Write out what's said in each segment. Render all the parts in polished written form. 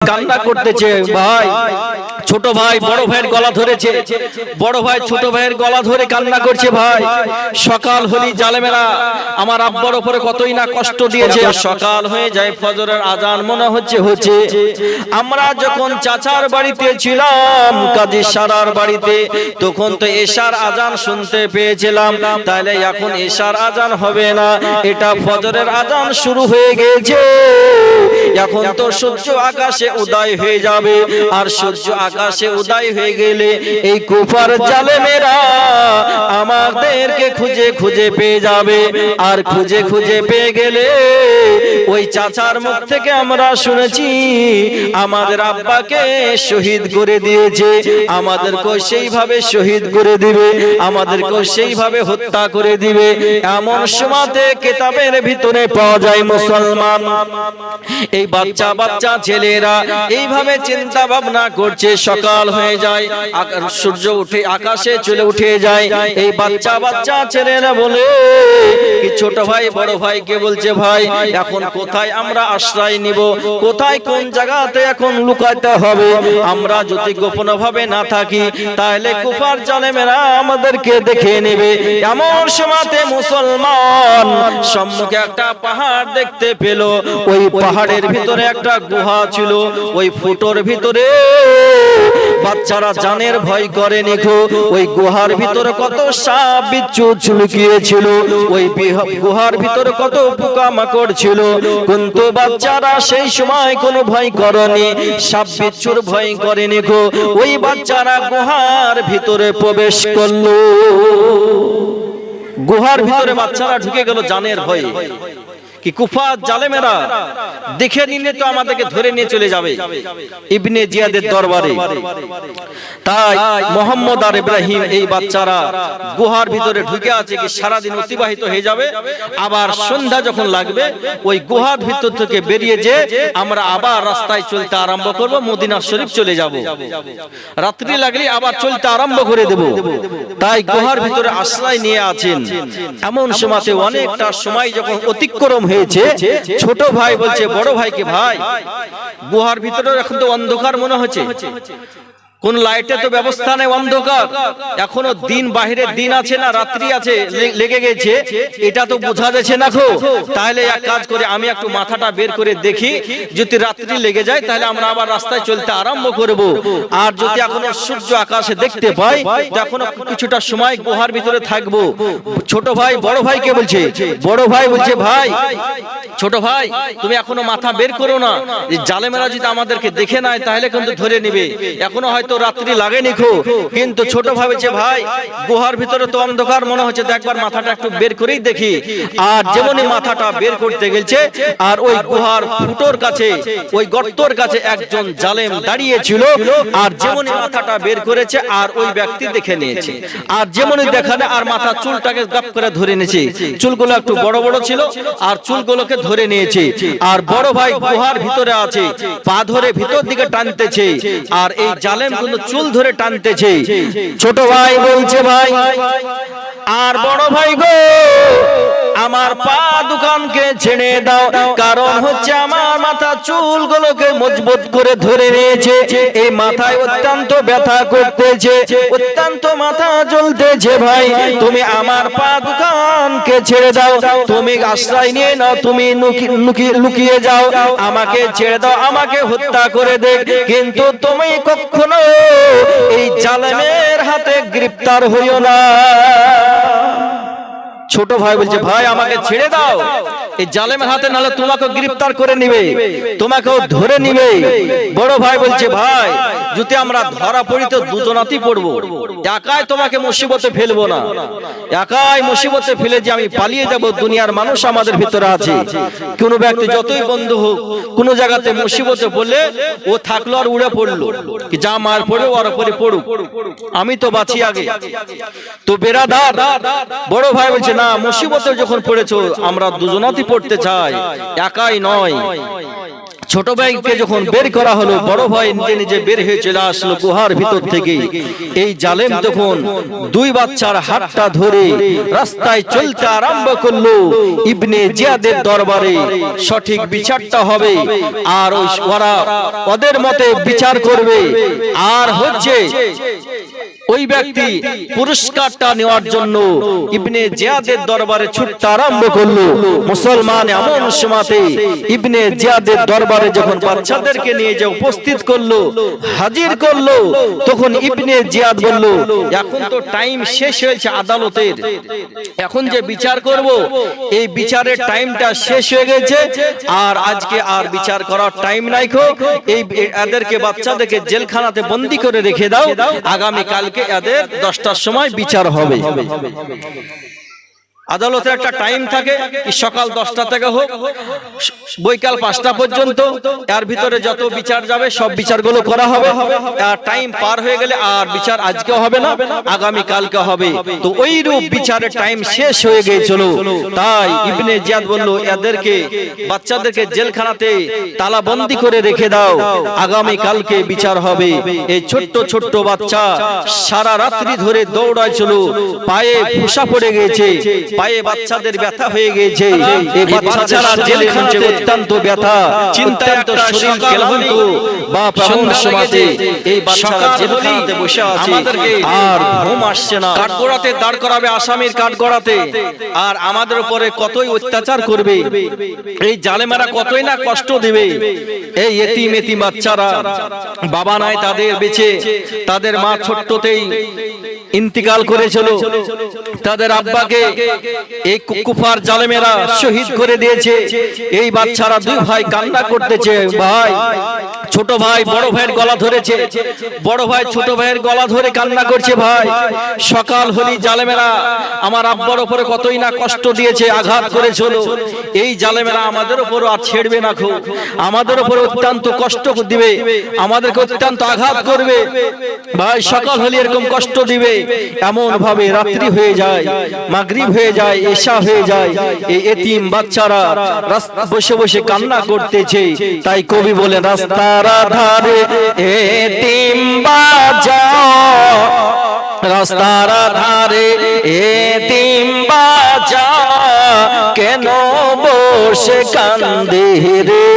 কান্না করতেছে। ভাই ছোট ভাই বড় ভাইয়ের গলা ধরেছে, বড় ভাই ছোট ভাইয়ের গলা ধরে কান্না করছে। ভাই সকাল হলি জালেমেরা আমার আব্বার উপরে কতই না কষ্ট দিয়েছে। সকাল হয়ে যায়, ফজরের আজান মনে হচ্ছে। আমরা যখন চাচার বাড়িতে ছিলাম, কাজী সারার বাড়িতে, তখন তো এশার আজান শুনতে পেয়েছিলাম। তাহলে এখন এশার আজান হবে না, এটা ফজরের আজান শুরু হয়ে গেছে। এখন তো সূর্য আকাশে উদয় হয়ে যাবে, আর সূর্য আকাশে উদয় হয়ে গেলে এই কুফার জালেমেরা আমাদেরকে খুঁজে খুঁজে পেয়ে যাবে। আর খুঁজে খুঁজে পেয়ে গেলে ওই চাচার মুখ থেকে আমরা শুনেছি আমাদের আব্বাকে শহীদ করে দিয়েছে, আমাদেরকে সেইভাবে শহীদ করে দিবে, আমাদেরকে সেইভাবে হত্যা করে দিবে। এমন সময়তে কিতাবের ভিতরে পাওয়া যায় মুসলমান এই বাচ্চা বাচ্চা ছেলেরা এইভাবে চিন্তা ভাবনা করছে। সকাল হয়ে যায়, সূর্য উঠে আকাশে চলে উঠে যায়। এই বাচ্চা বাচ্চা ছেলেরা বলে কি ছোট ভাই বড় ভাইকে বলছে, ভাই এখন কোথায় আমরা আশ্রয় নিব, কোথায় কোন জায়গাতে এখন লুকাতে হবে। আমরা যদি গোপন ভাবে না থাকি তাহলে কুফার জালেমেরা আমাদেরকে দেখে নেবে। এমন সময়তে মুসলমান সম্মুখে একটা পাহাড় দেখতে পেল। ওই পাহাড়ের ভিতরে একটা গুহা ছিল, ওই ফুটোর ভিতরে বাচ্চারা জানের ভয় করে নিখো। ওই গুহার ভিতরে কত সাপ বিচ্ছু লুকিয়েছিল, ওই গুহার ভিতরে কত পোকামাকড় ছিল, কিন্তু বাচ্চারা সেই সময় কোনো ভয় করেনি, সাপ বিচ্ছুর ভয় করেনি গো। ওই বাচ্চারা গুহার ভিতরে প্রবেশ করলো। গুহার ভিতরে বাচ্চারা ঢুকে গেল জানের ভয়ে। কি কুফার জালেমেরা দেখে নিলে তো আমাদেরকে ধরে নিয়ে চলে যাবে ইবনে জিয়াদের দরবারে। তাই মোহাম্মদ আর ইব্রাহিম এই বাচ্চারা গুহার ভিতরে ঢুকে আছে, কি সারাদিন অতিবাহিত হয়ে যাবে। আবার সন্ধ্যা যখন লাগবে ওই গুহার ভিতর থেকে বেরিয়ে যে আমরা আবার রাস্তায় চলতে আরম্ভ করব, মদিনা শরীফ চলে যাব। রাত্রি লাগলে আবার চলতে আরম্ভ করে দেব। তাই গুহার ভিতরে আশ্রয় নিয়ে আছেন। এমন সময়তে অনেকটা সময় যখন অতিক্রম হয়েছে, ছোট ভাই বলছে বড় ভাইকে, ভাই গুহার ভিতরে এখন তো অন্ধকার মনে হচ্ছে, কোন লাইটের তো ব্যবস্থা নেই, অন্ধকার, এখনো দিন বাহিরের দিন আছে না রাত্রি আছে লেগে গেছে, এটা তো বোঝা যাচ্ছে না গো। তাহলে এক কাজ করে আমি একটু মাথাটা বের করে দেখি, যদি রাত্রি লেগে যায় তাহলে আমরা আবার রাস্তায় চলতে আরম্ভ করব। আর যদি এখনো সূর্য আকাশে দেখতে পাই তো এখনো কিছুটা সময় গুহার ভিতরে থাকবো। ছোট ভাই বড় ভাইকে বলছে, বড় ভাই বলছে, ভাই ছোট ভাই তুমি এখনো মাথা বের করো না, জালেমেরা যদি আমাদেরকে দেখে নেয় তাহলে কিন্তু ধরে নিবে, এখনো হয়তো রাত্রি লাগেনি খো। কিন্তু ছোট ভাই বলছে, ভাই গুহার ভিতরে তো অন্ধকার মনে হচ্ছে, তো একবার মাথাটা একটু বের করেই দেখি। আর যেমনই মাথাটা বের করতে গেছে, আর ওই গুহার ফুটোর কাছে ওই গর্তর কাছে একজন জালেম দাঁড়িয়ে ছিল। আর যেমনই মাথাটা বের করেছে আর ওই ব্যক্তি দেখে নিয়েছে, আর যেমনই দেখানে আর মাথা চুলটাকে গাপ করে ধরে নিয়েছে। চুলগুলো একটু বড় বড় ছিল আর চুলগুলোকে ধরে নিয়েছে। আর বড় ভাই গুহার ভিতরে আছে, পা ধরে ভিতর দিকে টানতেছে, আর এই জালেম কিন্তু চুল ধরে টানতেছে। ছোট ভাই বলছে, ভাই আর বড় ভাই গো আমার পা দুখানকে ছেড়ে দাও, কারণ হচ্ছে আমার মাথা চুলগুলোকে মজবুত করে ধরে নিয়েছে, এই মাথায় অত্যন্ত ব্যথা করতেছে, অত্যন্ত মাথা জ্বলতেছে। ভাই তুমি আমার পা দুখানকে ছেড়ে দাও, তুমি আশ্রয় নিয়ে নাও, তুমি লুকিয়ে যাও, আমাকে ছেড়ে দাও, আমাকে হত্যা করে দে, কিন্তু তুমি কখনো এই জালেমের হাতে গ্রেফতার হইও না। ছোট ভাই বলছে, ভাই আমাকে ছেড়ে দাও, এই জালেমের হাতে নালে তোমাকে গ্রেফতার করে নিবে, তোমাকেও ধরে নিবে। বড় ভাই বলছে, ভাই যদি আমরা ধরা পড়ি তো দুজনাতেই পড়বো, একাই তোমাকে মুসিবতে ফেলবো না, একাই মুসিবতে ফেলে যে আমি পালিয়ে যাব। দুনিয়ার মানুষ আমাদের ভিতরে আছে, কোন ব্যক্তি যতই বন্ধু হোক কোন জায়গাতে মুসিবতে পড়লে ও থাকলো আর উড়ে পড়লো, কি যা মার পড়ে ওর উপরে পড়ুক, আমি তো বাঁচি আগে। তো বেরাদার বড় ভাই বলছে, না মুসিবতে যখন পড়েছো আমরা দুজনাতেই পড়তে চায়, একাই নয়, ছোট ভাইকে যখন বের করা হলো, বড় ভাই নিজে নিজে বের হয়ে চলে আসলো গুহার ভিতর থেকে। এই জালেম তখন দুই বাচ্চার হাতটা ধরে রাস্তায় চলতে আরম্ভ করলো ইবনে জিয়াদের দরবারে। সঠিক বিচারটা হবে, আর ওরা ওদের মতে বিচার করবে, আর হচ্ছে ওই ব্যক্তি পুরস্কারটা নেওয়ার জন্য ইবনে জিয়াদের দরবারে ছুটতে আরম্ভ করলো। মুসলমান এমন সময়তে ইবনে জিয়াদের দরবারে যখন বাচ্চাদেরকে নিয়ে যে উপস্থিত করলো, হাজির করলো, তখন ইবনে জিয়াদ বলল, এখন তো টাইম শেষ হয়েছে আদালতের, এখন যে বিচার করব এই বিচারের টাইমটা শেষ হয়ে গেছে, আর আজকে আর বিচার করার টাইম নাই। এই এদেরকে বাচ্চাদেরকে জেলখানাতে বন্দী করে রেখে দাও, আগামী কালকে এদের 10টার সময় বিচার হবে। আদালতে একটা টাইম থাকে, সকাল 10টা থেকে হোক বৈকাল 5টা পর্যন্ত, এর ভিতরে যত বিচার যাবে সব বিচারগুলো করা হবে। আর টাইম পার হয়ে গেলে আর বিচার আজকেও হবে না, আগামী কালকে হবে। তো ওই রূপ বিচারের টাইম শেষ হয়ে গিয়েছিল। তাই ইবনে জিয়াদ বলল, এদেরকে বাচ্চাদেরকে জেলখানাতে তালাবন্দি করে রেখে দাও, আগামী কালকে বিচার হবে। এই ছোট্ট ছোট্ট বাচ্চা সারা রাত্রি ধরে দৌড়াইছিল, পায়ে ফুসা পড়ে গেছে, পায়ে বাচ্চাদের ব্যথা হয়ে গেছে। এই বাচ্চারা জেলখানাতে অত্যন্ত ব্যথা, চিন্তায়ন্ত শরীর ক্লান্ত। বাপ এমন সময়তে এই বাচ্চারা জেলখানাতে বসে আছে, আর ঘুম আসছে না। কাঠগড়াতে দাঁড় করাবে আসামির কাঠগড়াতে, আর আমাদের উপরে কতই অত্যাচার করবে, এই জালেমেরা কতই না কষ্ট দিবে। এই এতিম এতিম বাচ্চারা, বাবা নাই তাদের বেঁচে, তাদের মা ছোট্টতেই ইন্তিকাল করেছিল, তাদের আব্বাকে এই কুফার জালেমেরা শহীদ করে দিয়েছে। এই বাচ্চারা দুই ভাই কান্না করতেছে, ভাই ছোট ভাই বড় ভাইয়ের গলা ধরেছে, বড় ভাই ছোট ভাইয়ের গলা ধরে কান্না করছে। ভাই সকাল হলি জালেমেরা আমার আব্বার উপরে কতই না কষ্ট দিয়েছে, আঘাত করেছিল, এই জালেমেরা আমাদের উপর আর ছেড়বে না, খুব আমাদের উপর অত্যন্ত কষ্ট দিবে, আমাদেরকে অত্যন্ত আঘাত করবে। ভাই সকাল হলি এরকম কষ্ট দিবে, এমন ভাবে রাত্রি হয়ে যায়, মাগরিব হয়ে যায়, এশা হয়ে যায়, এই এতিম বাচ্চারা বসে বসে কান্না করতেছে। তাই কবি বলেন, রাস্তার ধারে এতিম বাচ্চা, রাস্তার ধারে এতিম বাচ্চা, কেন বসে কান্দে রে,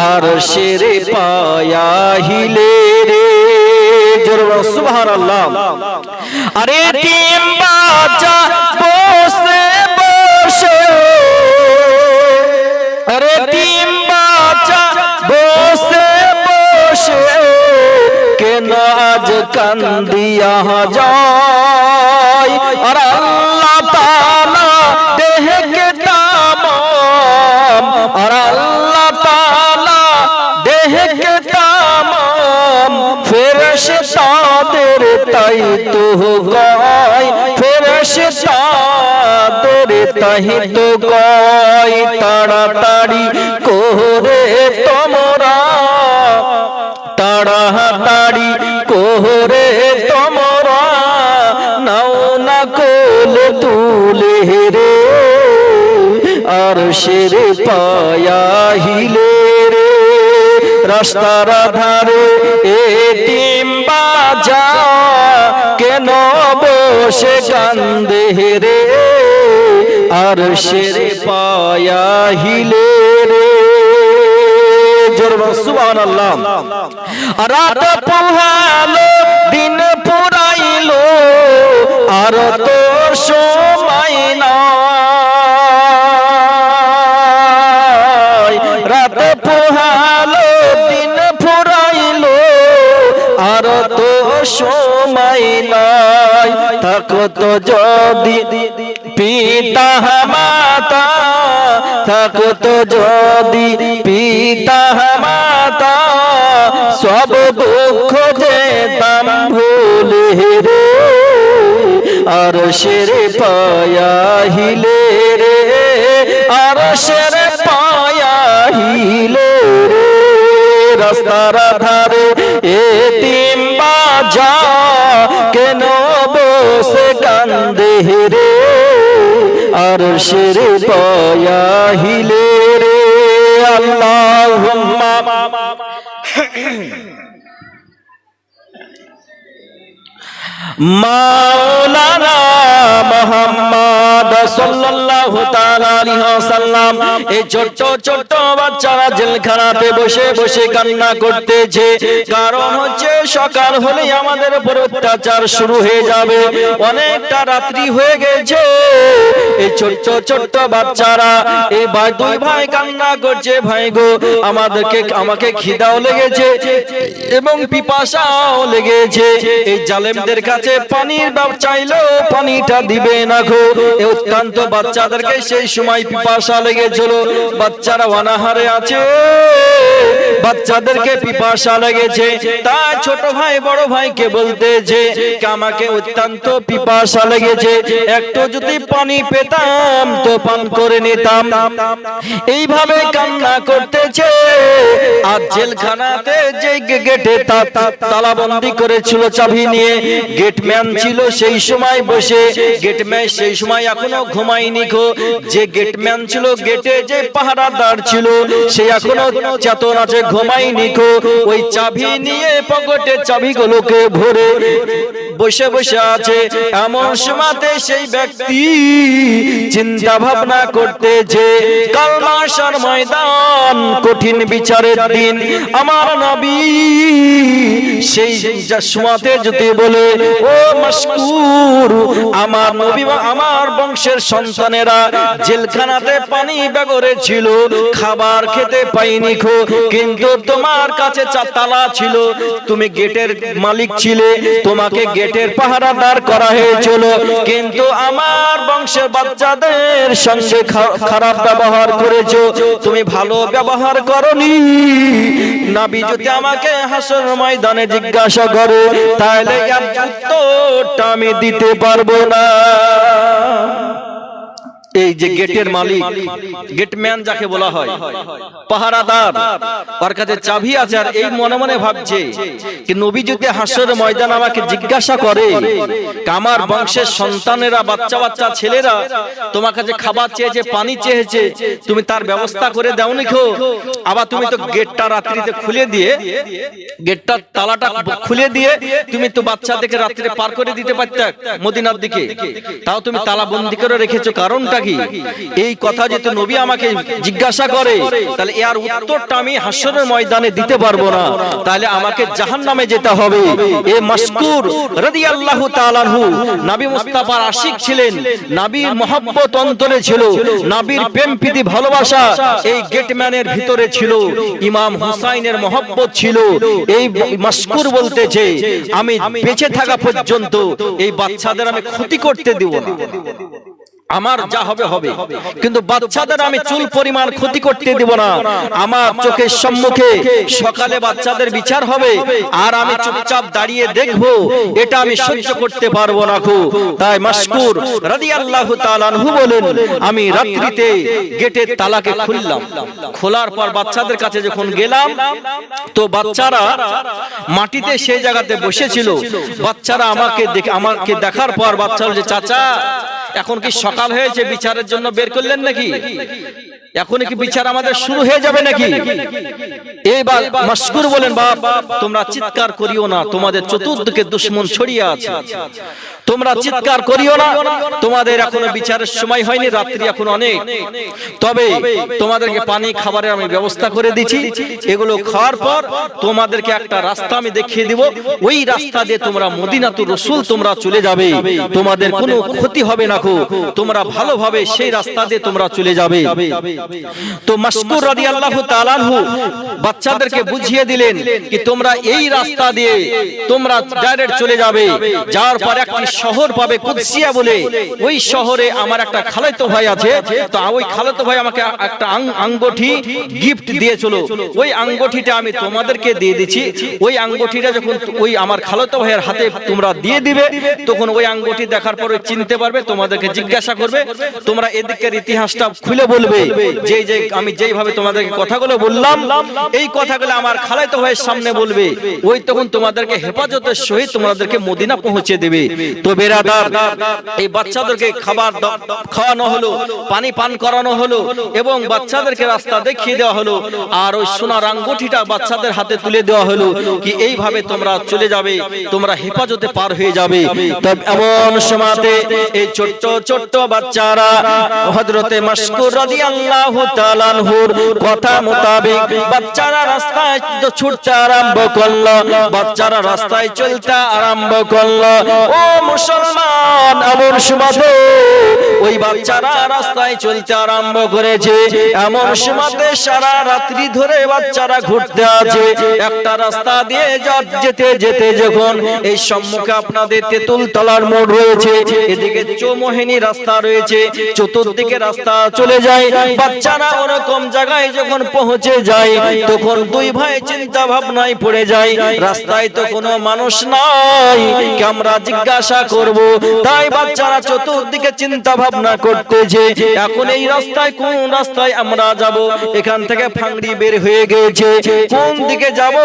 আর শেরে পায়া হিলে রে। সুবহানাল্লাহ। আরে এতিম বাচ্চা বসে বসে, আরে এতিম বাচ্চা বসে বসে, কেন আজ কান্দিয়া যায়, আর আল্লাহ তাআলা দেহকে তামাম, আর আল্লাহ তাআলা দেহকে তামাম, ফেরেশতাদের তাই তো গায়, ফেরেশতাদের তাই তো গায়, তাড়াতাড়ি করে তোমরা, তাড়াতাড়ি করে তোমরা, নাও না কোলে তুলে রে, আর শেরে পায়া হিলে রে। রাস্তার ধারে এতিম বাচ্চা, কেন বসে কান্দে রে, আর শেরে পায়া হিলে রে। সুবহানাল্লাহ। রাত পোহালো দিন পুরাইলো, আর তো সময় নাই, রাত পোহালো দিন ফুরাইলো, আর তো সময় নাই। থাকতো যদি পিতা মাতা, থাকতো যদি পিতা মাতা, সব দুঃখ যেতাম ভুলে রে, আর শেরে পায়া হিলে রে, আর শেরে পায়া হিলে রে। রাস্তার ধারে এতিম বাচ্চা, কেন বসে কান্দে রে, আরশের পায়াহিলে রে আল্লাহুম্মা মাওলানা মুহাম্মদ সাল্লাল্লাহু তাআলা আলাইহি ওয়াসাল্লাম। এই ছোট ছোট বাচ্চারা জেলখানাতে বসে বসে কান্না করতেছে, কারণ হচ্ছে সকাল হলেই আমাদের উপর অত্যাচার শুরু হয়ে যাবে, অনেকটা রাত্রি হয়ে গেছে। এই ছোট ছোট বাচ্চারা এই দুই ভাই কান্না করছে, ভাই গো আমাকে খিদাও লেগেছে এবং পিপাসাও লেগেছে, এই জালেমদের কাছে পানির বাপ চাইলেও পানিটা দিবে না গো। অত্যন্ত বাচ্চাদেরকে সেই সময় পিপাসা লেগেছিল, বাচ্চারা অনাহারে আছে, বাচ্চাদেরকে পিপাসা লেগেছে। তাই ছোট ভাই বড় ভাইকে বলতেছে আমাকে অত্যন্ত পিপাসা লেগেছে, একটু যদি পানি পেতাম তো পান করে নিতাম। এইভাবে কান্না করতেছে। আর জেলখানাতে যে গেটে তালাবন্দি করেছিল চাবি নিয়ে, গেটম্যান ছিল সেই সময় বসে, গেটম্যান সেই সময় এখনো ঘুমায়নি গো। যে গেটম্যান ছিল, গেটে যে পাহারাদার ছিল, সে এখনো চেতন আছে, ঘুমায়নি গো। ওই চাবি নিয়ে পকেটে চাবিগুলোকে ভরে বসে বসে আছে। এমন সময়তে সেই ব্যক্তি চিন্তা ভাবনা করতেছে, কাল মাশার ময়দান, কঠিন বিচারের দিন, আমার নবী সেই সময়তে যদি বলে ও মাশকুর, আমার নবী আমার বংশের সন্তানেরা জেলখানাতে পানি বেগরে ছিল, খাবার খেতে পাইনি খো, কিন্তু তোমার কাছে তালা ছিল, তুমি গেটের মালিক ছিলে, তোমাকে গেটের পাহারাদার করা হয়েছিল, কিন্তু আমার বংশের বাচ্চাদের সঙ্গে খারাপ ব্যবহার করেছো, তুমি ভালো ব্যবহার করনি। নবী যদি আমাকে হাসর ময়দানে জিজ্ঞাসা করে, তাহলে এর উত্তরটা আমি দিতে পারবো না। এই যে গেটের মালিক, গেটম্যান যাকে বলা হয়, পাহারাদার, ওর কাছে চাবি আছে, আর এই মনে মনে ভাবছে কি নবী যদি হাসরের ময়দান আমাকে জিজ্ঞাসা করে আমার বংশের সন্তানেরা, বাচ্চা বাচ্চা ছেলেরা তোমার কাছে খাবার চেয়েছে, পানি চেয়েছে, তুমি তার ব্যবস্থা করে দাওনি খো, আবার তুমি তো গেটটা রাত্রিতে খুলে দিয়ে, গেটটা তালাটা খুলে দিয়ে তুমি তো বাচ্চাদেরকে রাত্রে পার করে দিতে পারতে মদিনার দিকে, তাও তুমি তালা বন্দি করে রেখেছো, কারণটা কি? এই কথা যেহেতু নবী আমাকে জিজ্ঞাসা করে, তাহলে এর উত্তরটা আমি হাসরের ময়দানে দিতে পারবো না, তাহলে আমাকে জাহান্নামে যেতে হবে। এ মাশকুর রাদিয়াল্লাহু তাআলা আনহু নবী মুস্তাফার আশিক ছিলেন, নবীর মহব্বত অন্তরে ছিল, নবীর প্রেম প্রীতি ভালোবাসা এই গেটম্যানের ভিতরে ছিল, ইমাম হুসাইনের মহব্বত ছিল। এই মাশকুর বলতেছে আমি বেঁচে থাকা পর্যন্ত এই বাচ্চাদের আমি ক্ষতি করতে দেব না, আমার যা হবে হবে, কিন্তু বাচ্চাদের আমি চুল পরিমাণ ক্ষতি করতে দেব না। আমার চোখের সম্মুখে সকালে বাচ্চাদের বিচার হবে, আর আমি চুপচাপ দাঁড়িয়ে দেখব, এটা আমি সহ্য করতে পারবো না গো। তাই মাশকুর রাদিয়াল্লাহু তাআলা আনহু বলেন, আমি রাত্রিতে গেটের তালাকে খুললাম, খোলার পর বাচ্চাদের কাছে যখন গেলাম, তো বাচ্চারা মাটিতে সেই জায়গাতে বসেছিল। বাচ্চারা আমাকে দেখার পর বাচ্চা বলছে, চাচা এখন কি সকাল হয়েছে, বিচারের জন্য বের করলেন নাকি? এখন কি বিচার আমাদের শুরু হয়ে যাবে নাকি? এইবার মাশকুর বলেন, বাপ তোমরা চিৎকার করিও না, তোমাদের চতুর্দিকে দুশমন ছড়িয়ে আছে, তোমরা চিৎকার করিও না, তোমাদের এখনো বিচারের সময় হয়নি, রাত্রি এখন অনেক, তবে তোমাদেরকে পানি খাবারের আমি ব্যবস্থা করে দিচ্ছি, এগুলো খাওয়ার পর তোমাদেরকে একটা রাস্তা আমি দেখিয়ে দিব, ওই রাস্তা দিয়ে তোমরা মদিনাতুর রাসূল তোমরা চলে যাবে, তোমাদের কোনো ক্ষতি হবে না গো, তোমরা ভালোভাবে সেই রাস্তা দিয়ে তোমরা চলে যাবে। তো মাশকুর রাদিয়াল্লাহু তাআলা আনহু বাচ্চাদেরকে বুঝিয়ে দিলেন কি তোমরা এই রাস্তা দিয়ে তোমরা ডাইরেক্ট চলে যাবে, যাওয়ার পর একটি শহর পাবে কুদসিয়া বলে, ওই শহরে আমার একটা খালাতো ভাই আছে, তো ওই খালাতো ভাই আমাকে একটা আঙ্গুঠি গিফট দিয়েছিল, ওই আঙ্গুঠিটা আমি তোমাদেরকে দিয়ে দিচ্ছি, ওই আঙ্গুঠিটা যখন ওই আমার খালাতো ভাইয়ের হাতে তোমরা দিয়ে দিবে, তখন ওই আঙ্গুঠি দেখার পরে চিনতে পারবে, তোমাদেরকে জিজ্ঞাসা করবে, তোমরা এদিকের ইতিহাসটা খুলে বলবে, যে আমি যেইভাবে তোমাদেরকে কথাগুলো বললাম, এই কথাগুলো আমার খালাতো ভাইয়ের সামনে বলবে, ওই তখন তোমাদেরকে হেফাজতের সহিত তোমাদেরকে মদিনা পৌঁছে দেবে। তো বেরাদার, এই বাচ্চাদেরকে খাবার খাওয়ানো হলো, পানি পান করানো হলো এবং বাচ্চাদেরকে রাস্তা দেখিয়ে দেওয়া হলো, আর ওই সোনার আঙ্গুঠিটা বাচ্চাদের হাতে তুলে দেওয়া হলো কি এইভাবে তোমরা চলে যাবে, তোমরা হেফাজতে পার হয়ে যাবে। তবে এমন সময়তে এই ছোট্ট ছোট্ট বাচ্চারা হযরতে মাশকুর রাদিয়াল্লাহু তাআলা আনহুর কথা মোতাবেক বাচ্চারা রাস্তায় ছুটতে আরম্ভ করলো, বাচ্চারা রাস্তায় চলতে আরম্ভ করলো। ও মুসলমান, এমন সময়তে ওই বাচ্চারা রাস্তায় চলতে আরম্ভ করেছে। এমন সময়তে সারা রাত্রি ধরে বাচ্চারা ঘুরতে আছে। একটা রাস্তা দিয়ে যেতে যেতে যখন এই সম্মুখে আপনাদের তেঁতুল তলার মোড় রয়েছে, এদিকে চৌমোহিনী রাস্তা রয়েছে, চতুর্দিকে রাস্তা চলে যায়। বাচ্চারা ওরকম জায়গায় যখন পৌঁছে যায় তখন দুই ভাই চিন্তা ভাবনায় পড়ে যায়, রাস্তায় তো কোনো মানুষ নাই, কি আমরা জিজ্ঞাসা করব। তাই বাচ্চারা চতুর্দিকে চিন্তা ভাবনা করতেছে, এখন এই রাস্তায় কোন রাস্তায় আমরা যাব, এখান থেকে ফাংড়ি বের হয়ে গেছে, কোন দিকে যাব।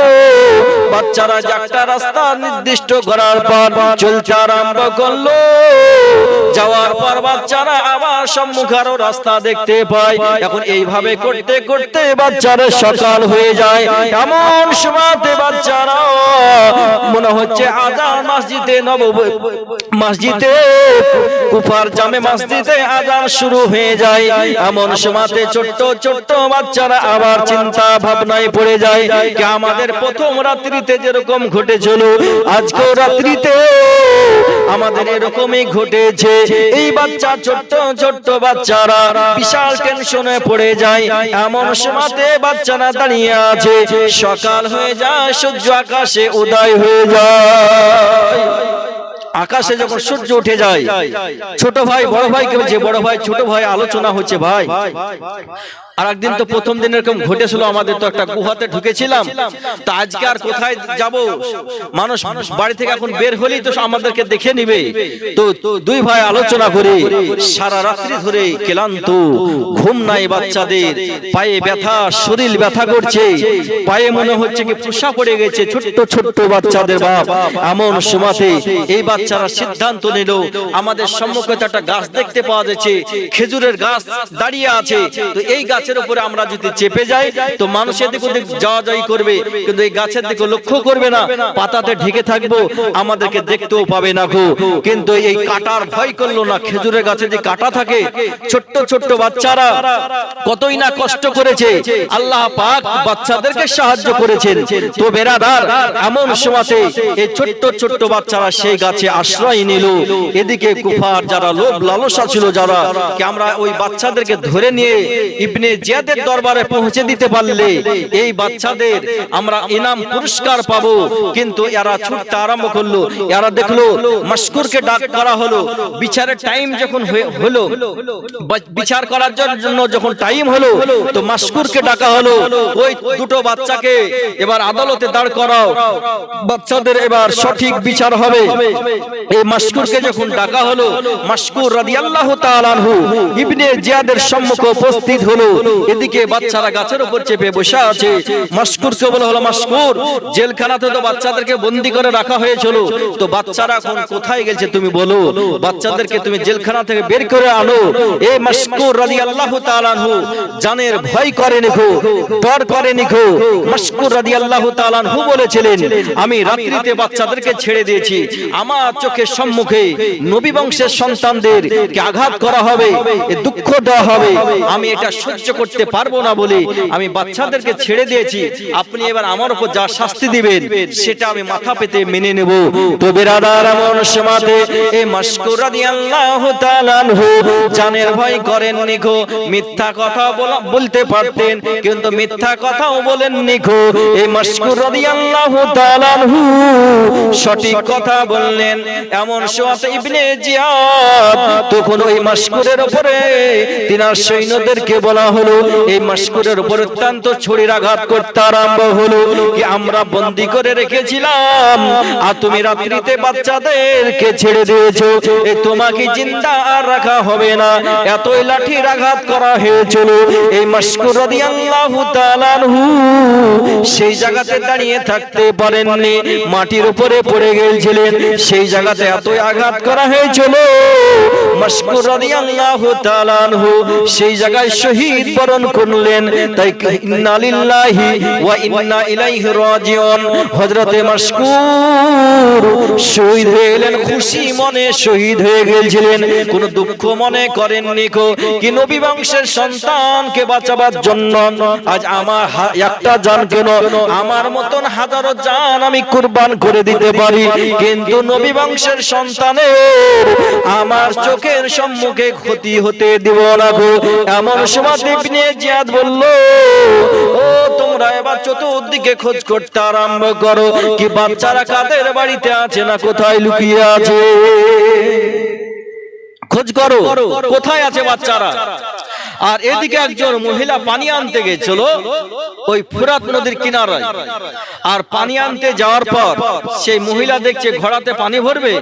বাচ্চারা একটা রাস্তা নির্দিষ্ট করার পর চলতে আরম্ভ করলো। যাওয়ার পর বাচ্চারা আবার সম্মুখে আরো রাস্তা দেখতে পায়। এখন এইভাবে করতে করতে বাচ্চারা সকাল হয়ে যায়। এমন সময়তে বাচ্চারা মনে হচ্ছে আজান মসজিদে কুফার জামে মসজিদে আজান শুরু হয়ে যায়। এমন সময়তে ছোট্ট ছোট্ট বাচ্চারা আবার চিন্তা ভাবনায় পড়ে যায় যে আমাদের প্রথম রাত্রিতে যেরকম ঘটেছিল আজকেও রাত্রিতে আমাদের এরকমই ঘটেছে। এই বাচ্চা ছোট্ট ছোট্ট বাচ্চারা বিশাল টেনশনে পড়ে যায়। এমন সময়তে বাচ্চারা দাঁড়িয়ে আছে, সকাল হয়ে যায়, সূর্য আকাশে উদয় হয়ে যায়। আকাশে যখন সূর্য উঠে যায়, ছোট ভাই বড় ভাইকে বলছে, বড় ভাই ছোট ভাই আলোচনা হচ্ছে ভাই। আর একদিন তো প্রথম দিন এরকম ঘটেছিল, আমাদের তো একটা গুহাতে ঢুকেছিলাম, তা আজকে আর কোথায় যাব, মানুষ বাড়ি থেকে এখন বের হলেই তো আমাদেরকে দেখে নিবে। তো দুই ভাই আলোচনা করে সারা রাত্রি ধরে ক্লান্ত, ঘুম নাই বাচ্চাদের, পায়ে ব্যথা, শরীর ব্যথা করছে, পায়ে মনে হচ্ছে কি ফুসা পড়ে গেছে, ছোট্ট ছোট্ট বাচ্চাদের বাপ। এমন সময়তে এই বাচ্চারা সিদ্ধান্ত নিল, আমাদের সম্মুখে একটা গাছ দেখতে পাওয়া যাচ্ছে, খেজুরের গাছ দাঁড়িয়ে আছে, তো এই গাছের উপরে আমরা যদি চেপে যাই তো মানুষের দিকে যাওয়া যাই করবে, কিন্তু এই গাছের দিকে লক্ষ্য করবে না, পাতাতে ঢেকে থাকবো, আমাদেরকে দেখতেও পাবে না গো। কিন্তু এই কাটার ভয় করলো না, খেজুরের গাছে যে কাটা থাকে, ছোট্ট ছোট্ট বাচ্চারা কতই না কষ্ট করেছে, আল্লাহ পাক বাচ্চাদেরকে সাহায্য করেছেন। তো বেরাদার, এমন সময়তে এই ছোট্ট ছোট্ট বাচ্চারা সেই গাছে আশ্রয় নিল। এদিকে কুফার যারা লোভ লালসা ছিল, যারা কি আমরা ওই বাচ্চাদেরকে ধরে নিয়ে ইবনে জিয়াদের দরবারে পৌঁছে দিতে পারলে এই বাচ্চাদের আমরা ইনাম পুরস্কার পাবো। কিন্তু এরা ছুটতে আরম্ভ করলো, এরা দেখলো মাশকুরকে ডাক করা হলো, বিচারের টাইম যখন হলো, বিচার করার জন্য যখন টাইম হলো, তো মাশকুরকে ডাকা হলো, ওই দুটো বাচ্চাকে এবার আদালতে দাঁড় করাও, বাচ্চাদের এবার সঠিক বিচার হবে। এই মাশকুরকে যখন ডাকা হলো, মাশকুর রাদিয়াল্লাহু তাআলা আনহু ইবনে জিয়াদের সম্মুখে উপস্থিত হলো। এদিকে বাচ্চারা গাছের উপর চেপে বসে আছে। মাশকুরকে বলা হলো, মাশকুর, জেলখানাতে তো বাচ্চাদেরকে বন্দী করে রাখা হয়েছিল, তো বাচ্চারা এখন কোথায় গেছে তুমি বলো, বাচ্চাদেরকে তুমি জেলখানা থেকে বের করে আনো। এই মাশকুর রাদিয়াল্লাহু তাআলা আনহু জানের ভয় করে নিখো, ডর করে নিখো। মাশকুর রাদিয়াল্লাহু তাআলা আনহু বলেছিলেন, আমি রাত্রিতে বাচ্চাদেরকে ছেড়ে দিয়েছি, আমার চোখের সম্মুখে নবী বংশের সন্তানদেরকে আঘাত করা হবে, দুঃখ দেওয়া হবে, আমি এটা সহ্য করতে পারবো না বলে আমি বাচ্চাদেরকে ছেড়ে দিয়েছি। আপনি এবার আমার উপর যা শাস্তি দিবেন সেটা আমি মাথা পেতে মেনে নেব। তো বেরাদার, এমন সময়তে এই মাশকুর রাদিয়াল্লাহু তাআলা আনহু জানের ভয় করেননি গো, মিথ্যা কথা বলতে পারতেন কিন্তু মিথ্যা কথাও বলেননি গো। এই মাশকুর রাদিয়াল্লাহু তাআলা আনহু সঠিক কথা বললেন। এমন সময়তে ইবনে জিয়াদ তখন ওই মাশকুরের উপরে তিনার সৈন্যদেরকে বলা হলো, হলো, এই মাশকুরের উপর অত্যন্ত ছুরির আঘাত করতে আরম্ভ হলো। কি আমরা বন্দী করে রেখেছিলাম আর তুমি রাত্রিতে বাচ্চাদেরকে ছেড়ে দিয়েছো, এই তোমাকে জিন্দা আর রাখা হবে না। এতই লাঠির আঘাত করা হয়েছিল। এই মাশকুর রাদিয়াল্লাহু তাআলা আনহু সেই জায়গাতে দাঁড়িয়ে থাকতে পারেননি, মাটির উপরে পড়ে গিয়েছিলেন। সেই জায়গাতে এতই আঘাত করা হয়েছিল, মাশকুর রাদিয়াল্লাহু তাআলা আনহু সেই জায়গায় শহীদ বরণ করলেন। তাই ইন্না লিল্লাহি ওয়া ইন্না ইলাইহি রাজিউন। হযরতে মাশকুর শহীদ হয়ে গেলেন, খুশি মনে শহীদ হয়ে গিয়েছিলেন, কোনো দুঃখ মনে করেননি। কি নবী বংশের সন্তানকে বাঁচাবার জন্য আজ আমার একটা জান কেন, আমার মতন হাজারো জান আমি কুরবান করে দিতে পারি, কিন্তু নবী বংশের সন্তানের আমার চোখের সম্মুখে ক্ষতি হতে দিব না গো। এমন সময় ইবনে জিয়াদ বলল, ও তোমরা এবার চতুর্দিকে খোঁজ করতে আরম্ভ করো, কি বাচ্চারা কাদের বাড়িতে আছে না কোথায় লুকিয়ে আছে, খোঁজ করো কোথায় আছে বাচ্চারা। আর এদিকে একজন মহিলা পানি আনতে গেছিল ওই ফুরাত নদীর কিনারায়। আর পানি আনতে যাওয়ার পর সেই মহিলা দেখছে ঘোড়াতে পানি ভরবে,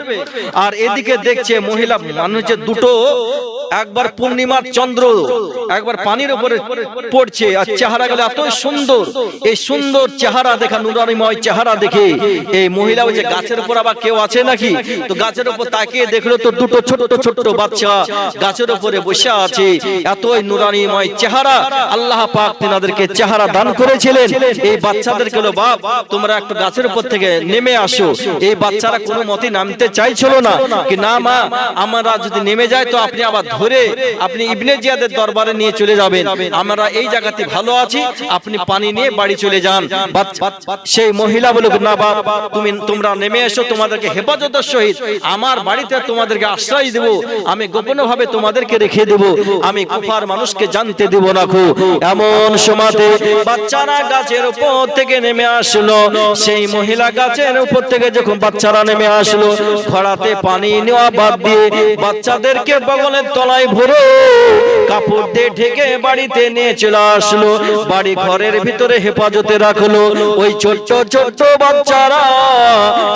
আর এদিকে দেখছে মহিলা মানুষের দুটো, একবার পূর্ণিমার চন্দ্র একবার পানির উপরে পড়ছে, আর চেহারা গেলে এত সুন্দর। এই সুন্দর চেহারা দেখা, নুরানিময় চেহারা দেখে এই মহিলা বলছে গাছের উপর আবার কেউ আছে নাকি। তো গাছের উপর তাকিয়ে দেখলো তো দুটো ছোট্ট ছোট্ট বাচ্চা গাছের উপরে বসে আছে। এতই নুরানিময় চেহারা, আল্লাহ পাক তিনাদেরকে চেহারা দান করেছিলেন। এই বাচ্চাদেরকে বলল, বাপ তোমরা একটু গাছের উপর থেকে নেমে আসো। এই বাচ্চারা কোনো মতে নামতে চাইছিল না, কি না মা আমরা যদি নেমে যাই তো আপনি আবার ধরে আপনি ইবনে জিয়াদের দরবারে নিয়ে চলে যাবেন, আমরা এই জায়গাতে ভালো আছি, আপনি পানি নিয়ে বাড়ি চলে যান। সেই মহিলা বলল, না বাপ তোমরা নেমে এসো, তোমাদেরকে হেফাজতের সহিত আমার বাড়িতে তোমাদেরকে আশ্রয় দেব, আমি গোপন ভাবে তোমাদেরকে রেখে দেব, আমি কুফার মানুষকে জানতে দেব না গো। এমন সময়তে বাচ্চারা গাছের উপর থেকে নেমে আসলো। সেই মহিলা গাছের উপর থেকে যখন বাচ্চারা নেমে আসলো, ঘোড়াতে পানি নেওয়া বাদ দিয়ে বাচ্চাদেরকে বগলের তলায় ভরে কাপড় দিয়ে ঢেকে বাড়িতে নিয়ে চলে আসলো। বাড়ি ঘরের ভিতরে হেফাজতে রাখলো। ওই ছোট্ট ছোট্ট বাচ্চারা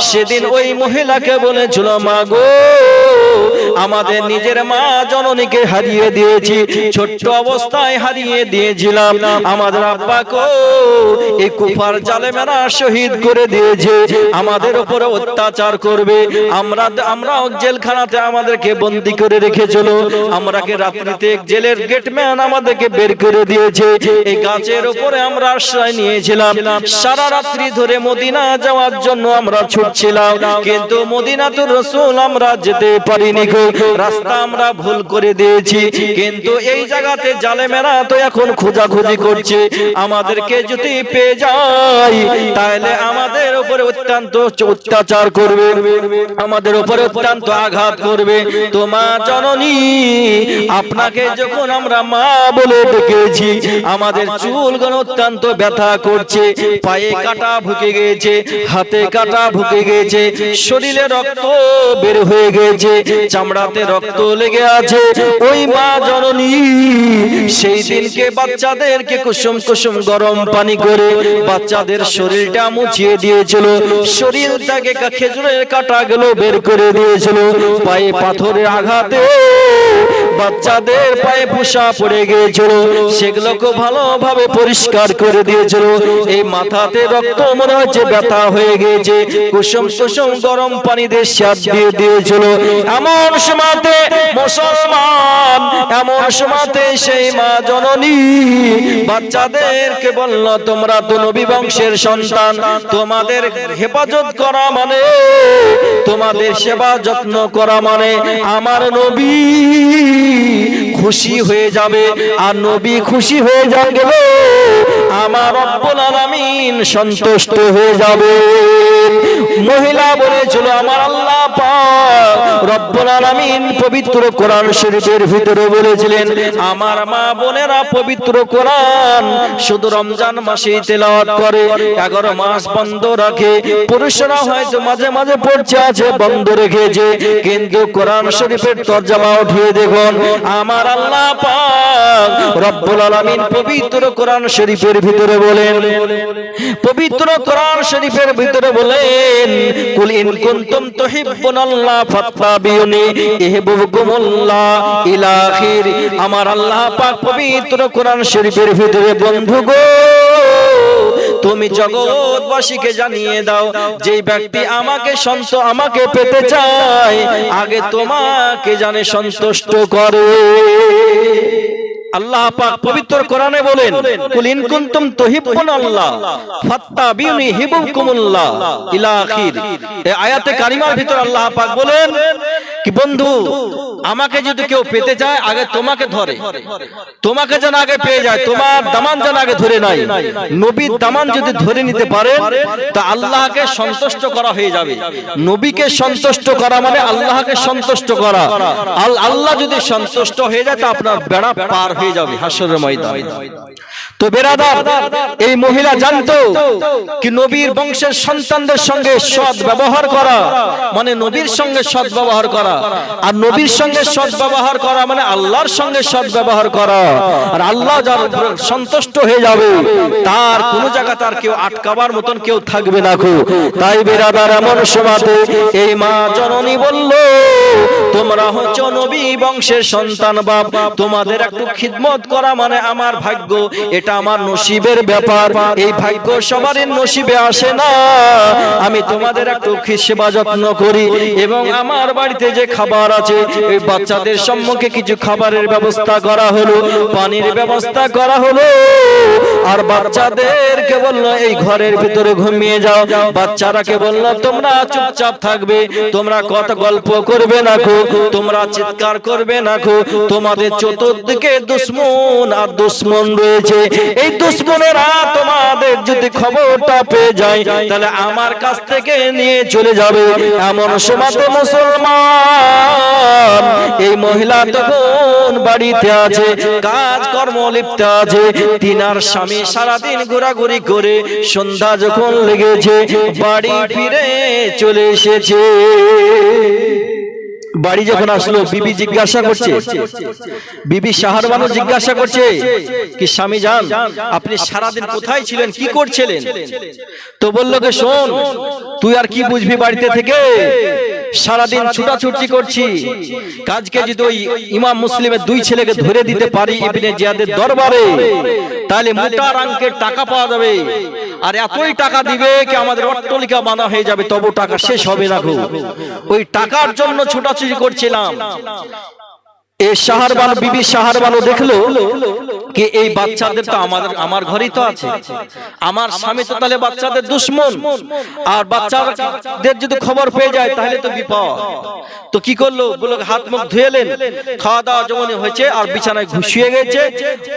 সেদিন ওই মহিলাকে বলেছিল, মা গো আমাদের নিজের মা জননীকে হারিয়ে দিয়েছি, ছোট্ট অবস্থায় হারিয়ে দিয়েছিলাম, আমাদের আব্বাকে এই কুফার জালেমেরা শহীদ করে দিয়েছে, আমাদের উপরে অত্যাচার করবে, আমরাও জেলখানাতে আমাদেরকে বন্দী করে রেখেছিল, আমরাকে রাত্রিতে জেলের গেটম্যান আমাদেরকে বের করে দিয়েছে। এই গাছের উপরে আমরা আশ্রয় নিয়েছিলাম, সারা রাত্রি ধরে মদিনা যাওয়ার জন্য আমরা ছুটছিলাম, কিন্তু মদিনাতুর রাসূল আমরা যেতে পারিনি গো, রাস্তা আমরা ভুল করে দিয়েছি। কিন্তু এই জায়গাতে জালেমেরা তো এখন খোঁজাখুঁজি করছে, আমাদেরকে যদি পেয়ে যায় তাহলে আমাদের উপরে অত্যন্ত অত্যাচার করবে, আমাদের উপরে অত্যন্ত আঘাত করবে। তো মা জননী আপনাকে যখন আমরা মা বলে ডেকেছি, আমাদের চুলগুলো অত্যন্ত ব্যথা করছে, পায়ে কাটা ঢুকে গেছে, হাতে কাটা ঢুকে গেছে, শরীরে রক্ত বের হয়ে গেছে, চামড়াতে রক্ত লেগে আছে। ওই মা জননী সেই দিনকে বাচ্চাদেরকে কুসুম কুসুম গরম পানি করে বাচ্চাদের শরীরটা মুছিয়ে দিয়েছিল, শরীরটাকে খেজুরের কাঁটাগুলো বের করে দিয়েছিল, পায়ে পাথরের আঘাতে বাচ্চাদের পায়ে ফোঁসা পড়ে গিয়েছিল, সেগুলোকে ভালোভাবে পরিষ্কার করে দিয়েছিল। এই মাথাতে রক্ত মনে হচ্ছে ব্যথা হয়ে গিয়েছে, কুসুম কুসুম গরম পানি দিয়ে স্যাঁত দিয়ে দিয়েছিল। এমন সময়তে মুসলমান, এমন সময়তে সেই মা জননী বাচ্চাদেরকে বলল, তোমরা তো নবী বংশের সন্তান, তোমাদের হেফাজত করা মানে, তোমাদের সেবা যত্ন করা মানে আমার নবী খুশি হয়ে যাবে, আর নবী খুশি হয়ে গেলে আমার রব্বুল আলামিন সন্তুষ্ট হয়ে যাবে। মহিলা বলেছিল আমার আল্লাহ পাক রব্বুল আলামিন পবিত্র কোরআন শরীফের ভিতরে বলেছিলেন আমার মা বোনেরা পবিত্র কোরআন শুধু রমজান মাসেই তেলাওয়াত করে, 11 মাস বন্ধ রাখে। পুরুষরা হয়তো মাঝে মাঝে পড়ছে আছে বন্ধ রেখেছে, কিন্তু কোরআন শরীফের তরজমা উঠিয়ে দেখুন আমার আল্লাহ পাক রব্বুল আলামিন পবিত্র কোরআন শরীফের ভিতরে বলেন, পবিত্র কোরআন শরীফের ভিতরে বলেন কুল ইন কুনতুম তুহিব্বুনাল্লাহ ফাত্তাবিউনি ইউহিব্বুকুমুল্লাহ ইলা আখির। আমার আল্লাহ পাক পবিত্র কোরআন শরীফের ভিতরে বন্ধু গো তুমি জগৎবাসীকে জানিয়ে দাও যে ব্যক্তি আমাকে পেতে চায় আগে তোমাকে জানে সন্তুষ্ট করে। আল্লাহ পাক পবিত্র কোরআনে বলেন কুল ইন কুনতুম তুহিব্বুনাল্লাহ ফাত্তাবিউনি ইউহিব্বুকুমুল্লাহ ইলা আখির। এই আয়াতে কারিমার ভিতর আল্লাহ পাক বলেন কি বন্ধু আমাকে যদি কেউ পেতে চায় আগে তোমাকে ধরে, তোমাকে যেন আগে পেয়ে যায়, তোমার দামান যেন আগে ধরে নাই। নবীর দামান যদি ধরে নিতে পারে তা আল্লাহকে সন্তুষ্ট করা হয়ে যাবে। নবীকে সন্তুষ্ট করা মানে আল্লাহকে সন্তুষ্ট করা। আল্লাহ যদি সন্তুষ্ট হয়ে যায় তা আপনার বেড়া পার হয়ে যাবে হাসরের ময়দানে। তো বেরাদার এই মহিলা জানতো কি নবীর বংশের সন্তানদের সঙ্গে সৎ ব্যবহার করা মানে নবীর সঙ্গে সৎ ব্যবহার করা, আর নবীর সঙ্গে সৎ ব্যবহার করা মানে আল্লাহর সঙ্গে সৎ ব্যবহার করা। আর আল্লাহ যার সন্তুষ্ট হয়ে যাবে তার কোন জায়গা তার কেউ আটকাবার মতন কেউ থাকবে না গো। তাই বেরাদার এমন সময়তে এই মা জননী বলল তোমরা হচ্ছ নবী বংশের সন্তান, বাপ তোমাদের একটু খিদমত করা মানে আমার ভাগ্য, এটা আমার নসিবের ব্যাপার। এই ভাগ্য সবারই নসিবে আসে না। আমি তোমাদের একটু সেবা যত্ন করি এবং আমার বাড়িতে যে খাবার আছে এই বাচ্চাদের সম্মুখে কিছু খাবারের ব্যবস্থা করা হলো, পানির ব্যবস্থা করা হলো। আর বাচ্চাদেরকে বললো এই ঘরের ভিতরে ঘুমিয়ে যাও। বাচ্চারাকে বললো তোমরা চুপচাপ থাকবে, তোমরা কত গল্প করবে না গো, তোমরা চিৎকার করবে না গো। তোমাদের চতুর্দিকে দুশমন আর দুশমন রয়েছে, এই দুশমনেরা তোমাদের যদি খবরটা পেয়ে যায় তাহলে আমার কাছ থেকে নিয়ে চলে যাবে। এমন সময়তে মুসলমান এই মহিলা তখন বাড়িতে আছে, কাজ কর্ম লিপ্ত আছে। তিনার স্বামী সারাদিন ঘোরাঘুরি করে সন্ধ্যা যখন লেগেছে বাড়ি ফিরে চলে এসেছে। বাড়ি যখন আসলো বিবি জিজ্ঞাসা করছে, বিবি শাহরবানু জিজ্ঞাসা করছে কি স্বামী জান আপনি সারাদিন কোথায় ছিলেন, কি করছিলেন? তো বলল কে শোন তুই আর কি বুঝবি বাড়িতে থেকে, সারাদিন ছুটাছুটি করছি। কাজকে যদি ওই ইমাম মুসলিমের 2 ছেলেকে ধরে দিতে পারি ইবনে জিয়াদের দরবারে তাহলে মোটা অঙ্কের টাকা পাওয়া যাবে, আর এতই টাকা দিবে কি আমাদের অট্টালিকা বানা হয়ে যাবে, তবু টাকা শেষ হবে না গো। ওই টাকার জন্য ছুটাছুটি করছিলাম। এই শাহরবানু বিবি শাহরবানু দেখলো কি এই বাচ্চাদের তো আমার ঘরেই তো আছে, আমার স্বামী তো তাহলে বাচ্চাদের দুশমন, আর বাচ্চাদের যদি খবর পেয়ে যায় তাহলে তো বিপদ। তো কি করলো বলে হাত মুখ ধুয়েলেন, খাওয়া দাওয়া যেমন হয়েছে আর বিছানায় ঘুষিয়ে গেছে।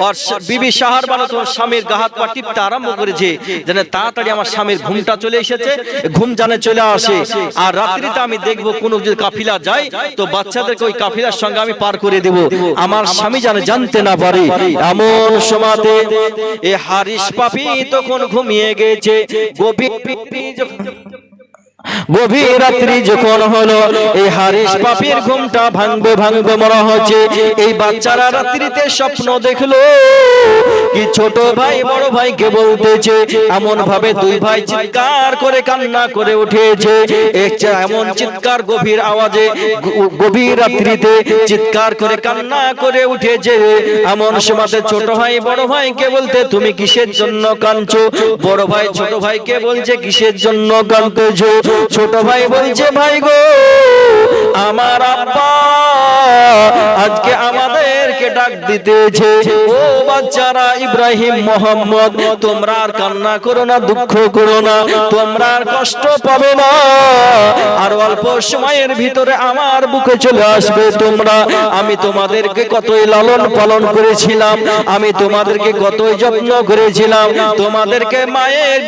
আর বিবি শাহরবানু তো স্বামীর গা হাত পা টিপতে আরম্ভ করেছে যেন তাড়াতাড়ি আমার স্বামীর ঘুমটা চলে এসেছে, ঘুম জানে চলে আসে। আর রাত্রিতে আমি দেখবো কোন যদি কাফিলা যায় তো বাচ্চাদেরকে ওই কাফিলার সঙ্গে আমি পার করে দেব, আমার স্বামী জানে জানতে না পারে। এমন সময়তে এ হারিস পাপী তখন ঘুমিয়ে গেছে। গভীর রাত্রি যখন হলো এই হারিস পাপীর ঘুমটা ভাঙবে মনে হচ্ছে। এই বাচ্চারা রাত্রিতে স্বপ্ন দেখলো কি ছোট ভাই বড় ভাইকে বলতেছে, এমন ভাবে 2 ভাই চিৎকার করে কান্না করে উঠেছে। এমন চিৎকার গভীর আওয়াজে গভীর রাত্রিতে চিৎকার করে কান্না করে উঠেছে। এমন সময়তে ছোট ভাই বড় ভাইকে বলতে তুমি কিসের জন্য কাঁদছো? বড় ভাই ছোট ভাইকে বলছে কিসের জন্য কাঁদতেছো? ছোট ভাই বলছে ভাই গো আমার আব্বা আজকে আমাদেরকে ডাক দিতেছে, ও বাচ্চারা ইব্রাহিম মোহাম্মদ তোমরা আর কান্না করো না, দুঃখ করো না, তোমরা আর কষ্ট পাবে না, আর অল্প সময়ের ভিতরে আমার বুকে চলে আসবে তোমরা। আমি তোমাদেরকে কতই লালন পালন করেছিলাম, আমি তোমাদেরকে কতই যত্ন করেছিলাম, তোমাদেরকে মায়ের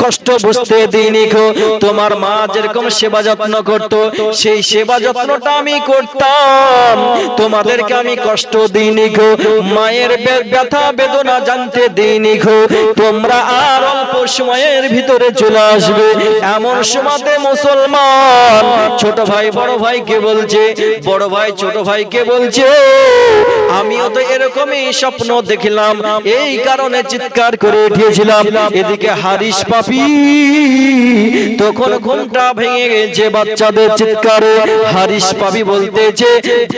কষ্ট বুঝতে দিইনি গো। তোমার মা যেরকম সেবা যত্ন করত সেই সেবা যত্নটা আমি করতাম, তোমাদেরকে আমি কষ্ট দিইনি গো, মায়ের ব্যথা বেদনা জানতে দিইনি গো। তোমরা আর অল্প সময়ের ভিতরে চলে আসবে। এমন সময়তে মুসলমান ছোট ভাই বড় ভাইকে বলছে, বড় ভাই ছোট ভাইকে বলছে, আমিও তো এরকমই স্বপ্ন দেখলাম, এই কারণে চিৎকার করে উঠেছিলাম। এদিকে হারিস পাপি তখন ঘুমটা ভেঙে গেছে বাচ্চাদের চিৎকারে। হারিস পাপি বলতেছে,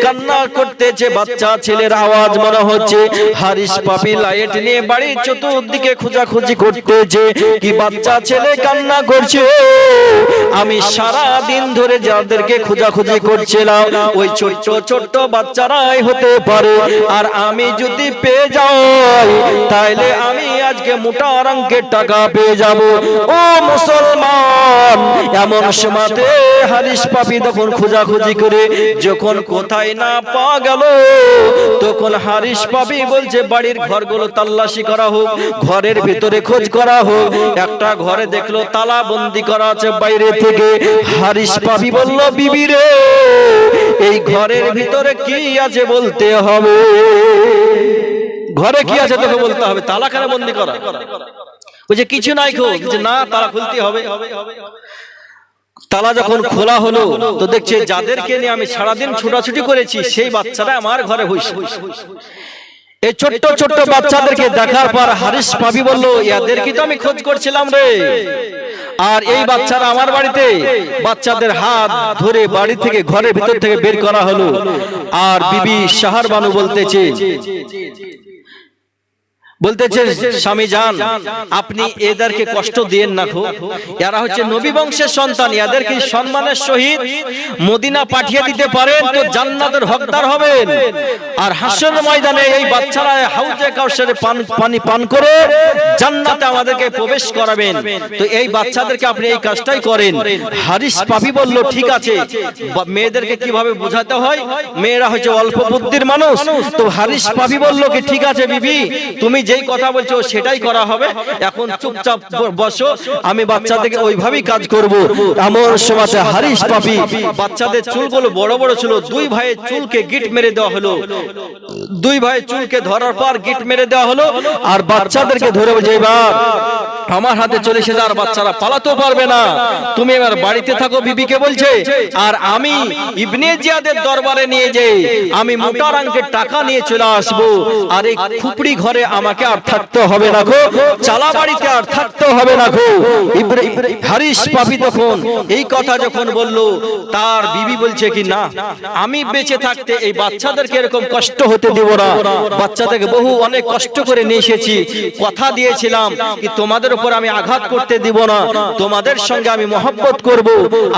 কান্না করতেছে, বাচ্চা ছেলের আওয়াজ মনে হচ্ছে। হারিস পাপি লাইট নিয়ে বাড়ির চতুর্দিকে খোঁজাখুঁজি করতেছে, কি বাচ্চা ছেলে কান্না করছে। আমি সারা দিন ধরে যাদেরকে খোঁজাখুঁজি করছিলাম ওই ছোট্ট ছোট্ট বাচ্চারাই হতে পারে, আর আমি যদি পেয়ে যাই তাইলে আমি আজকে মোটা অঙ্কের টাকা পেয়ে যাব। ও মুসলমান, এমন সময়তে হারিস পাপি তখন খোঁজাখুঁজি করে যখন কোথায় না পাওয়া গেল, তখন হারিস পাপি বলছে বাড়ির ঘরগুলো তাল্লাশি করা হোক, ঘরের ভিতরে খোঁজ করা হোক। একটা ঘরে দেখলো তালা বন্দি করা আছে বাইরে থেকে। হারিস পাপি বলল, বিবি রে, এই ঘরের ভিতরে কি আছে বলতে হবে, ঘরে কি আছে তোকে বলতে হবে, তালা কেন বন্দি করা? ওই যে কিছু নাই খো, না তালা খুলতে হবে। তালা যখন খোলা হলো তো দেখছে যাদেরকে নিয়ে আমি সারাদিন ছোটাছুটি করেছি সেই বাচ্চারা আমার ঘরে হইছে। এই ছোট্ট ছোট্ট বাচ্চাদেরকে দেখার পর হারিস পাপি বলল, এদেরকে তো আমি খোঁজ করছিলাম রে, আর এই বাচ্চারা আমার বাড়িতে। বাচ্চাদের হাত ধরে বাড়ি থেকে ঘরের ভিতর থেকে বের করা হলো। আর বিবি শাহর বানু বলতেছে, স্বামী জান, আপনি এদেরকে কষ্ট দিয়েন না গো, এরা হচ্ছে নবী বংশের সন্তান, এদেরকে সম্মানের সহিত মদিনা পাঠিয়ে দিতে পারেন তো জান্নাতের হকদার হবেন। আর হাসরের ময়দানে এই বাচ্চারা হাউজে কাউসারে পানি পান করে জান্নাতে আমাদেরকে প্রবেশ করাবেন, তো এই বাচ্চাদেরকে আপনি এই কাজটাই করেন। হারিস পাপি বলল, ঠিক আছে, মেয়েদেরকে কিভাবে বোঝাতে হয়, মেয়েরা হচ্ছে অল্প বুদ্ধির মানুষ। তো হারিস পাপি বলল কি, ঠিক আছে বিবি, তুমি যেই কথা বলছো সেটাই করা হবে, এখন চুপচাপ বসো, আমি বাচ্চাদেরকে ওইভাবেই কাজ করব। এমন সময় হারিস পাপি, বাচ্চাদের চুলগুলো বড় বড় ছিল, দুই ভাইয়ের চুলকে গিট মেরে দেওয়া হলো। দুই ভাইয়ের চুলকে ধরার পর গিট মেরে দেওয়া হলো, আর বাচ্চাদেরকে ধরে বলছে, এবার আমার হাতে চলে এসেছে, আর বাচ্চারা পালাতেও পারবে না, তুমি এবার বাড়িতে থাকো, বিবিকে বলছে, আর আমি ইবনে জিয়াদের দরবারে নিয়ে যাই, আমি মোটা অঙ্কের টাকা নিয়ে চলে আসবো, আর এই খুপড়ি ঘরে আমাকে আর থাকতে হবে না গো, চালা বাড়িতে আর থাকতে হবে না গো। হারিস পাপি তখন এই কথা যখন বলল, তার বিবি বলছে কি, না, আমি বেঁচে থাকতে এই বাচ্চাদেরকে এরকম কষ্ট হতে দেব না, বাচ্চাদেরকে বহু অনেক কষ্ট করে নিয়ে এসেছি, কথা দিয়েছিলাম কি তোমাদের উপর আমি আঘাত করতে দিব না, তোমাদের সঙ্গে আমি মহব্বত করব,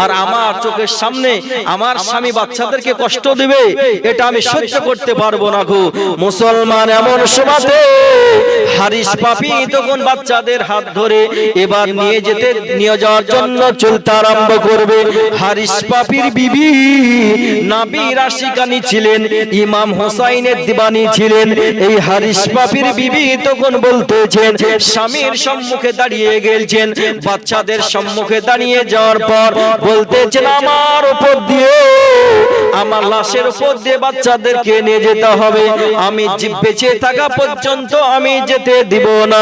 আর আমার চোখের সামনে আমার স্বামী বাচ্চাদেরকে কষ্ট দিবে, এটা আমি সহ্য করতে পারবো না গো। মুসলমান, এমন সময়তে হারিস পাপি তখন বাচ্চাদের হাত ধরে এবার নিয়ে যাওয়ার জন্য চলতে আরম্ভ করবে। হারিস পাপির বিবি নবীর আশিকানি ছিলেন, ইমাম হোসাইনের দিবানি ছিলেন। এই হারিস পাপির বিবি তখন বলতেছেন, স্বামীর সম্মুখে দাঁড়িয়ে গেছেন, বাচ্চাদের সম্মুখে দাঁড়িয়ে যাওয়ার পর বলতেছেন, আমার উপর দিয়ে, আমার লাশের উপর দিয়ে বাচ্চাদেরকে নিয়ে যেতে হবে, আমি বেঁচে থাকা পর্যন্ত আমি যেতে দিব না।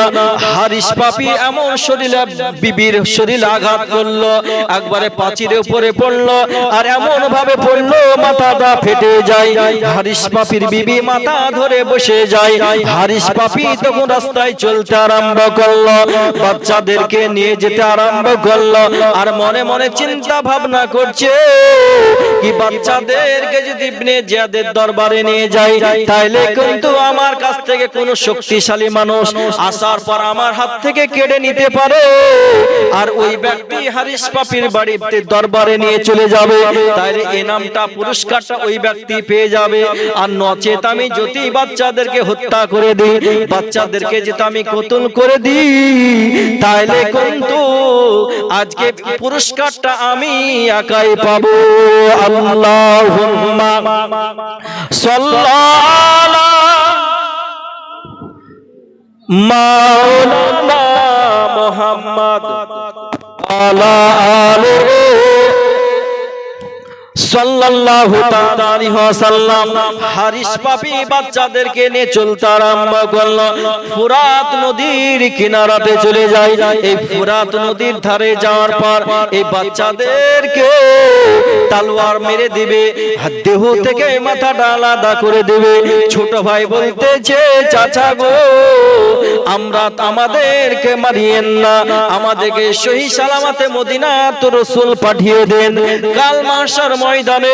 হারিস পাপি এমন শরীরে বিবির শরীরে আঘাত করলো, একবারে পাঁচিরের উপরে পড়লো, আর এমন ভাবে পড়লো মাথাটা ফেটে যায়। হারিস পাপির বিবি মাথা ধরে বসে যায়। হারিস পাপি তখন রাস্তায় চলতে আরম্ভ করলো, বাচ্চাদেরকে নিয়ে যেতে আরম্ভ করলো, আর মনে মনে চিন্তা ভাবনা করছে কি বাচ্চাদেরকে যদি ইবনে জিয়াদের দরবারে নিয়ে যাই তাইলে কিন্তু আমার কাছ থেকে কোনো শক্তিশালী শক্তিশালী মানুষ আসার পর আমার হাত থেকে কেড়ে নিতে পারে, আর ওই ব্যক্তি হারিস পাপির বাড়িতে দরবারে নিয়ে চলে যাবে, তাহলে এনামটা পুরস্কারটা ওই ব্যক্তি পেয়ে যাবে। আর নচেত আমি যদি বাচ্চাদেরকে হত্যা করে দিই, বাচ্চাদেরকে যেটা আমি কতল করে দিই, তাহলে কিন্তু আজকে পুরস্কারটা আমি একাই পাবো। আল্লাহুম্মা সাল্লাল্লাহু মাওলানা মুহাম্মদ আলা আলিহি সাল্লাল্লাহু তাআলা আলাইহি ওয়াসাল্লাম হারিস পাপী বাচ্চাদেরকে নিয়ে চলতে আরম্ভ করলো। ফুরাত নদীর কিনারাতে চলে যায়। এই ফুরাত নদীর ধারে যাওয়ার পর এই বাচ্চাদেরকে তলোয়ার মেরে দিবে, দেহ থেকে মাথাটা আলাদা করে দিবে। ছোট ভাই বলতেছে, চাচা গো, আমরা আমাদেরকে মারিয়েন না, আমাদেরকে সহি সালামতে মদিনাত রাসূল পাঠিয়ে দেন। কাল মাহশর ময়দানে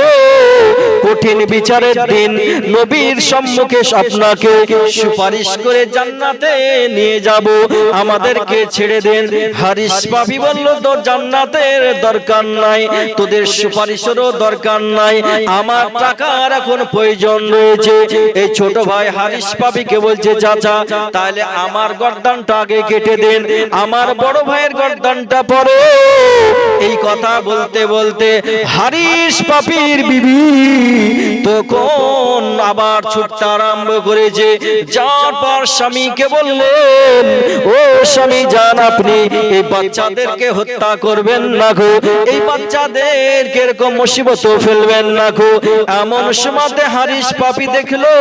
কঠিন বিচারের দিন নবীর সম্মুখে আপনাকে সুপারিশ করে জান্নাতে নিয়ে যাব, আমাদেরকে ছেড়ে দেন। হারিস পাপী বলল, তোর জান্নাতের দরকার নাই, তোদের সুপারিশেরও দরকার নাই, আমার টাকার এখন প্রয়োজন রয়েছে। এই ছোট ভাই হারিস পাপীকে বলছে, চাচা তাহলে আমার গর্দানটা আগে কেটে দেন, আমার বড় ভাইয়ের গর্দানটা পরে। এই কথা বলতে বলতে হারিস পাপীর বিবি তখন আবার ছুটতে আরম্ভ করেছে। যাওয়ার পর স্বামীকে বললেন, ও স্বামী যান, আপনি এই বাচ্চাদেরকে হত্যা করবেন না গো, এই বাচ্চাদেরকে এরকম মুসিবত ফেলবেন না গো। এমন সময়তে হারিস পাপী দেখলো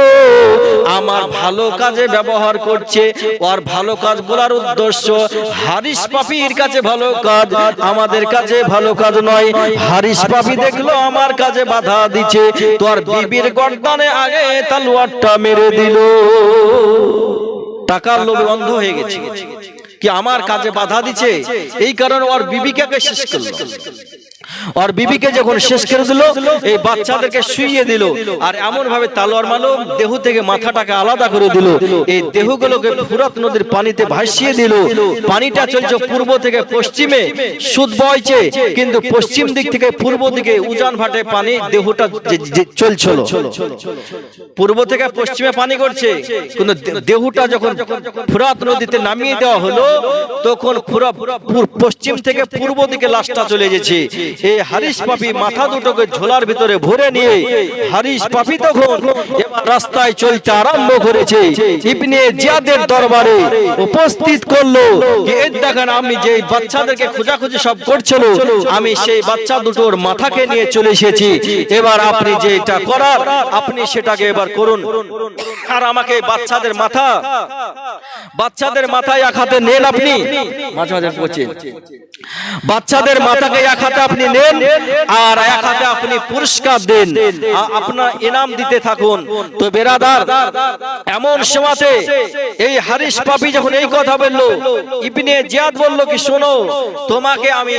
আমার ভালো কাজে ব্যবহার করছে, ওর ভালো কাজ বলার উদ্দেশ্য হারিস পাপীর কাছে ভালো কাজ, আমাদের কাছে ভালো কাজ নয়। হারিস পাপী দেখলো আমার কাজে বাধা দিচ্ছে, তোর বিবির গর্দানে আগে তলোয়ারটা মেরে দিল। টাকার লোভে অন্ধ হয়ে গেছে কি আমার কাজে বাধা দিচ্ছে, এই কারণে ওর বিবিকে শেষ করলো। আর বিবিকে যখন শেষ করে দিল, এই বাচ্চাদেরকে শুইয়ে দিল, আর এমন ভাবে তলোয়ার মারলো দেহ থেকে মাথাটাকে আলাদা করে দিল। এই দেহগুলোকে ফুরাত নদীর পানিতে ভাসিয়ে দিল। পানিটা চলছে পূর্ব থেকে পশ্চিমে, সুদ বইছে, কিন্তু পশ্চিম দিক থেকে পূর্ব দিকে উজান ভাটে পানি দেহটা চলছিল। পূর্ব থেকে পশ্চিমে পানি করছে, কিন্তু দেহটা যখন ফুরাত নদীতে নামিয়ে দেওয়া হলো, তখন পশ্চিম থেকে পূর্ব দিকে লাশটা চলে গেছে। এই হারিস পাপী মাথা দুটোকে ঝোলার ভিতরে ভরে নিয়ে হারিস পাপী তখন এবার রাস্তায় চলতে আরম্ভ করেছে। ইবনে জিয়াদের দরবারে উপস্থিত করলো, এই দেখেন আমি যে বাচ্চাদেরকে খোঁজাখুঁজি সব করছিল, আমি সেই বাচ্চা দুটোর মাথাকে নিয়ে চলে এসেছি। এবার আপনি যে এটা করার, আপনি সেটাকে এবার করুন। আর আমাকে বাচ্চাদের মাথায় এক হাতে নেন, আপনি মাঝে মাঝে পৌঁছে বাচ্চাদের মাথাকে এক হাতে আপনি নেন, আর এক হাতে আপনি পুরস্কার দেন, আপনার ইনাম দিতে থাকুন। তো বেরাদার, এমন সময়তে এই হারিস পাপী যখন এই কথা বলল, ইবনে জিয়াদ বলল কি, শোনো, তোমাকে আমি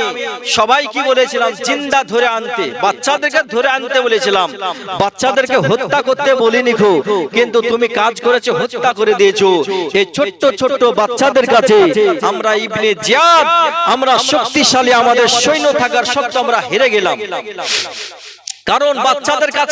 সবাই কি বলেছিলাম, জিন্দা ধরে আনতে, বাচ্চাদেরকে ধরে আনতে বলেছিলাম, বাচ্চাদেরকে হত্যা করতে বলিনি খো, কিন্তু তুমি কাজ করেছো, হত্যা করে দিয়েছো। এই ছোট্ট ছোট্ট বাচ্চাদের কাছে আমরা ইবনে জিয়াদ, আমরা শক্তিশালী, আমাদের সৈন্য থাকার সত্ত্বেও আমরা হেরে গেলাম। কারণ বাচ্চাদের কাছে